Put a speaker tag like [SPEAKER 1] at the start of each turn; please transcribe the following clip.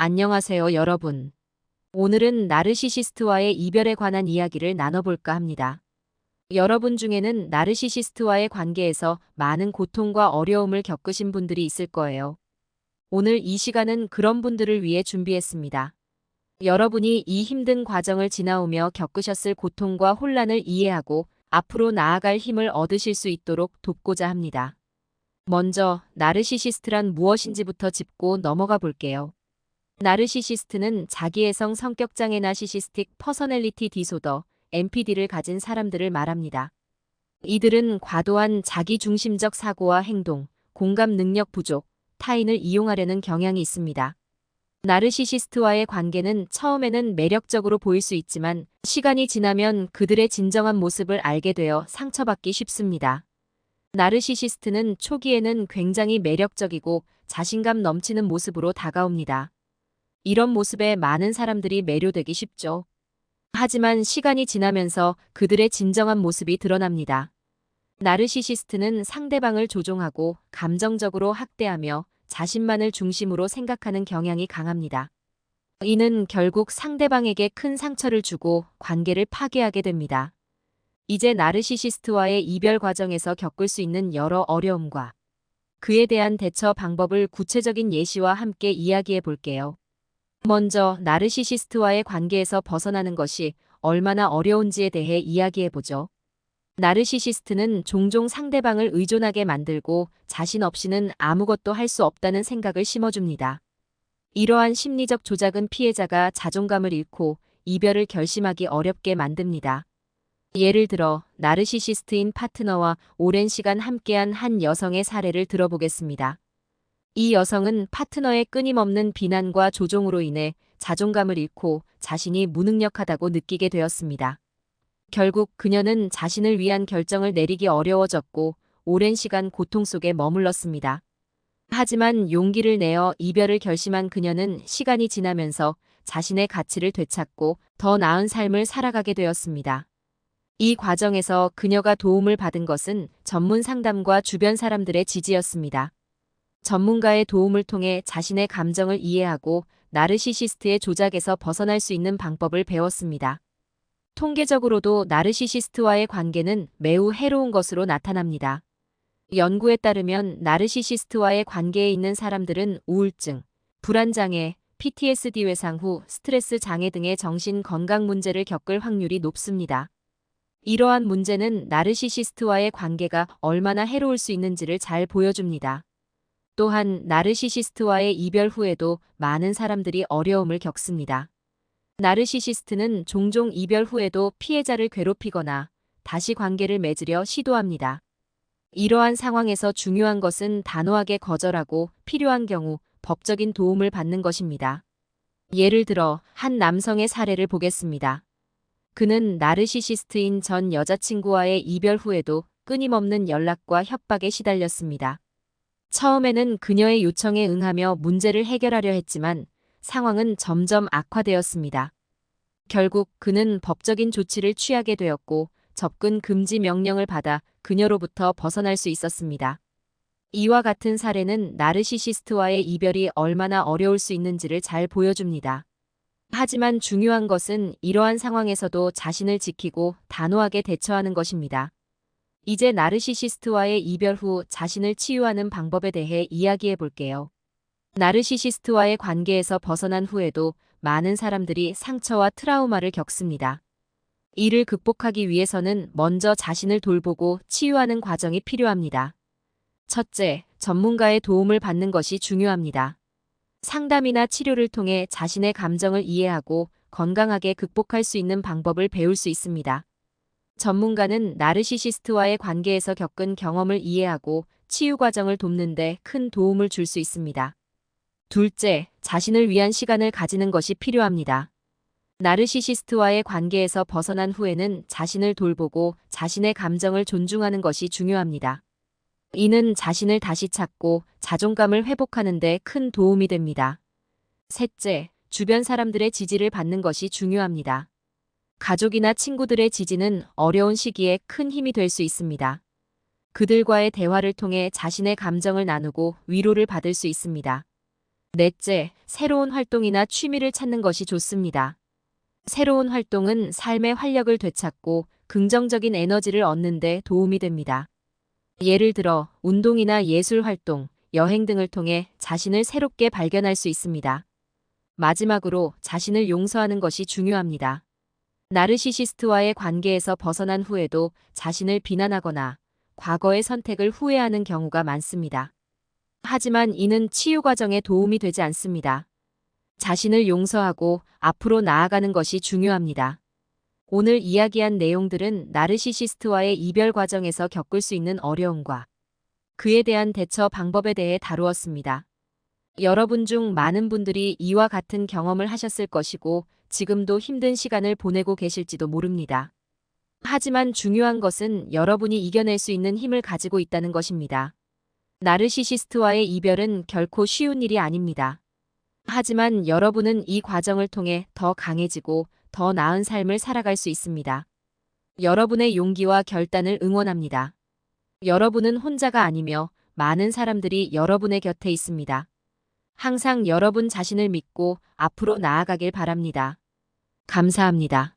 [SPEAKER 1] 안녕하세요, 여러분. 오늘은 나르시시스트와의 이별에 관한 이야기를 나눠볼까 합니다. 여러분 중에는 나르시시스트와의 관계에서 많은 고통과 어려움을 겪으신 분들이 있을 거예요. 오늘 이 시간은 그런 분들을 위해 준비했습니다. 여러분이 이 힘든 과정을 지나오며 겪으셨을 고통과 혼란을 이해하고 앞으로 나아갈 힘을 얻으실 수 있도록 돕고자 합니다. 먼저 나르시시스트란 무엇인지부터 짚고 넘어가 볼게요. 나르시시스트는 자기애성 성격장애 나시시스틱 퍼서널리티 디소더 (NPD를) 가진 사람들을 말합니다. 이들은 과도한 자기중심적 사고와 행동, 공감 능력 부족, 타인을 이용하려는 경향이 있습니다. 나르시시스트와의 관계는 처음에는 매력적으로 보일 수 있지만 시간이 지나면 그들의 진정한 모습을 알게 되어 상처받기 쉽습니다. 나르시시스트는 초기에는 굉장히 매력적이고 자신감 넘치는 모습으로 다가옵니다. 이런 모습에 많은 사람들이 매료되기 쉽죠. 하지만 시간이 지나면서 그들의 진정한 모습이 드러납니다. 나르시시스트는 상대방을 조종하고 감정적으로 학대하며 자신만을 중심으로 생각하는 경향이 강합니다. 이는 결국 상대방에게 큰 상처를 주고 관계를 파괴하게 됩니다. 이제 나르시시스트와의 이별 과정에서 겪을 수 있는 여러 어려움과 그에 대한 대처 방법을 구체적인 예시와 함께 이야기해 볼게요. 먼저 나르시시스트와의 관계에서 벗어나는 것이 얼마나 어려운지에 대해 이야기해보죠. 나르시시스트는 종종 상대방을 의존하게 만들고 자신 없이는 아무것도 할 수 없다는 생각을 심어줍니다. 이러한 심리적 조작은 피해자가 자존감을 잃고 이별을 결심하기 어렵게 만듭니다. 예를 들어 나르시시스트인 파트너와 오랜 시간 함께한 한 여성의 사례를 들어보겠습니다. 이 여성은 파트너의 끊임없는 비난과 조종으로 인해 자존감을 잃고 자신이 무능력하다고 느끼게 되었습니다. 결국 그녀는 자신을 위한 결정을 내리기 어려워졌고 오랜 시간 고통 속에 머물렀습니다. 하지만 용기를 내어 이별을 결심한 그녀는 시간이 지나면서 자신의 가치를 되찾고 더 나은 삶을 살아가게 되었습니다. 이 과정에서 그녀가 도움을 받은 것은 전문 상담과 주변 사람들의 지지였습니다. 전문가의 도움을 통해 자신의 감정을 이해하고 나르시시스트의 조작에서 벗어날 수 있는 방법을 배웠습니다. 통계적으로도 나르시시스트와의 관계는 매우 해로운 것으로 나타납니다. 연구에 따르면 나르시시스트와의 관계에 있는 사람들은 우울증, 불안장애, PTSD 외상 후 스트레스 장애 등의 정신 건강 문제를 겪을 확률이 높습니다. 이러한 문제는 나르시시스트와의 관계가 얼마나 해로울 수 있는지를 잘 보여줍니다. 또한 나르시시스트와의 이별 후에도 많은 사람들이 어려움을 겪습니다. 나르시시스트는 종종 이별 후에도 피해자를 괴롭히거나 다시 관계를 맺으려 시도합니다. 이러한 상황에서 중요한 것은 단호하게 거절하고 필요한 경우 법적인 도움을 받는 것입니다. 예를 들어 한 남성의 사례를 보겠습니다. 그는 나르시시스트인 전 여자친구와의 이별 후에도 끊임없는 연락과 협박에 시달렸습니다. 처음에는 그녀의 요청에 응하며 문제를 해결하려 했지만 상황은 점점 악화되었습니다. 결국 그는 법적인 조치를 취하게 되었고 접근 금지 명령을 받아 그녀로부터 벗어날 수 있었습니다. 이와 같은 사례는 나르시시스트와의 이별이 얼마나 어려울 수 있는지를 잘 보여줍니다. 하지만 중요한 것은 이러한 상황에서도 자신을 지키고 단호하게 대처하는 것입니다. 이제 나르시시스트와의 이별 후 자신을 치유하는 방법에 대해 이야기해 볼게요. 나르시시스트와의 관계에서 벗어난 후에도 많은 사람들이 상처와 트라우마를 겪습니다. 이를 극복하기 위해서는 먼저 자신을 돌보고 치유하는 과정이 필요합니다. 첫째, 전문가의 도움을 받는 것이 중요합니다. 상담이나 치료를 통해 자신의 감정을 이해하고 건강하게 극복할 수 있는 방법을 배울 수 있습니다. 전문가는 나르시시스트와의 관계에서 겪은 경험을 이해하고 치유 과정을 돕는 데 큰 도움을 줄 수 있습니다. 둘째, 자신을 위한 시간을 가지는 것이 필요합니다. 나르시시스트와의 관계에서 벗어난 후에는 자신을 돌보고 자신의 감정을 존중하는 것이 중요합니다. 이는 자신을 다시 찾고 자존감을 회복하는 데 큰 도움이 됩니다. 셋째, 주변 사람들의 지지를 받는 것이 중요합니다. 가족이나 친구들의 지지는 어려운 시기에 큰 힘이 될 수 있습니다. 그들과의 대화를 통해 자신의 감정을 나누고 위로를 받을 수 있습니다. 넷째, 새로운 활동이나 취미를 찾는 것이 좋습니다. 새로운 활동은 삶의 활력을 되찾고 긍정적인 에너지를 얻는 데 도움이 됩니다. 예를 들어 운동이나 예술 활동, 여행 등을 통해 자신을 새롭게 발견할 수 있습니다. 마지막으로 자신을 용서하는 것이 중요합니다. 나르시시스트와의 관계에서 벗어난 후에도 자신을 비난하거나 과거의 선택을 후회하는 경우가 많습니다. 하지만 이는 치유 과정에 도움이 되지 않습니다. 자신을 용서하고 앞으로 나아가는 것이 중요합니다. 오늘 이야기한 내용들은 나르시시스트와의 이별 과정에서 겪을 수 있는 어려움과 그에 대한 대처 방법에 대해 다루었습니다. 여러분 중 많은 분들이 이와 같은 경험을 하셨을 것이고 지금도 힘든 시간을 보내고 계실지도 모릅니다. 하지만 중요한 것은 여러분이 이겨낼 수 있는 힘을 가지고 있다는 것입니다. 나르시시스트와의 이별은 결코 쉬운 일이 아닙니다. 하지만 여러분은 이 과정을 통해 더 강해지고 더 나은 삶을 살아갈 수 있습니다. 여러분의 용기와 결단을 응원합니다. 여러분은 혼자가 아니며 많은 사람들이 여러분의 곁에 있습니다. 항상 여러분 자신을 믿고 앞으로 나아가길 바랍니다. 감사합니다.